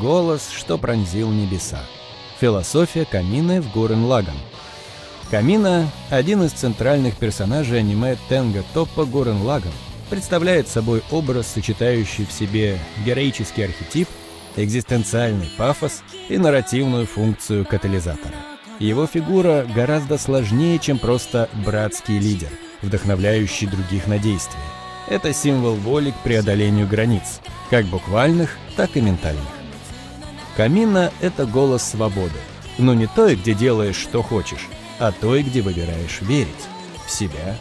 Голос, что пронзил небеса. Философия Камины в Гуррен Лаганн. Камина, один из центральных персонажей аниме Тенга Топпа Гуррен Лаганн, представляет собой образ, сочетающий в себе героический архетип, экзистенциальный пафос и нарративную функцию катализатора. Его фигура гораздо сложнее, чем просто братский лидер, вдохновляющий других на действие. Это символ воли к преодолению границ, как буквальных, так и ментальных. Камина — это голос свободы, но не той, где делаешь, что хочешь, а той, где выбираешь верить в себя,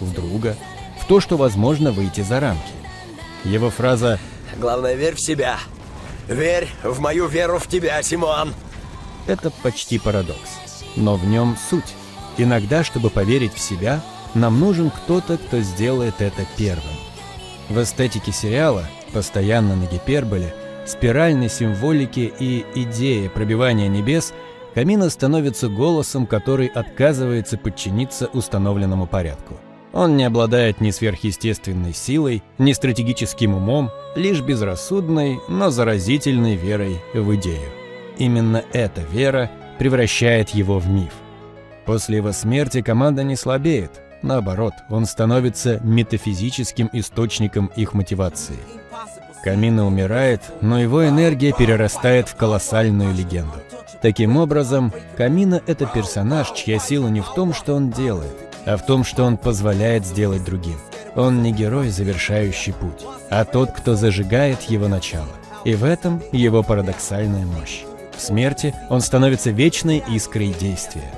в друга, в то, что возможно выйти за рамки. Его фраза «Главное, верь в себя. Верь в мою веру в тебя, Симон!» — это почти парадокс, но в нем суть. Иногда, чтобы поверить в себя, нам нужен кто-то, кто сделает это первым. В эстетике сериала, постоянно на гиперболе, спиральной символике и идее пробивания небес, Камина становится голосом, который отказывается подчиниться установленному порядку. Он не обладает ни сверхъестественной силой, ни стратегическим умом, лишь безрассудной, но заразительной верой в идею. Именно эта вера превращает его в миф. После его смерти команда не слабеет, наоборот, он становится метафизическим источником их мотивации. Камина умирает, но его энергия перерастает в колоссальную легенду. Таким образом, Камина — это персонаж, чья сила не в том, что он делает, а в том, что он позволяет сделать другим. Он не герой, завершающий путь, а тот, кто зажигает его начало. И в этом его парадоксальная мощь. В смерти он становится вечной искрой действия.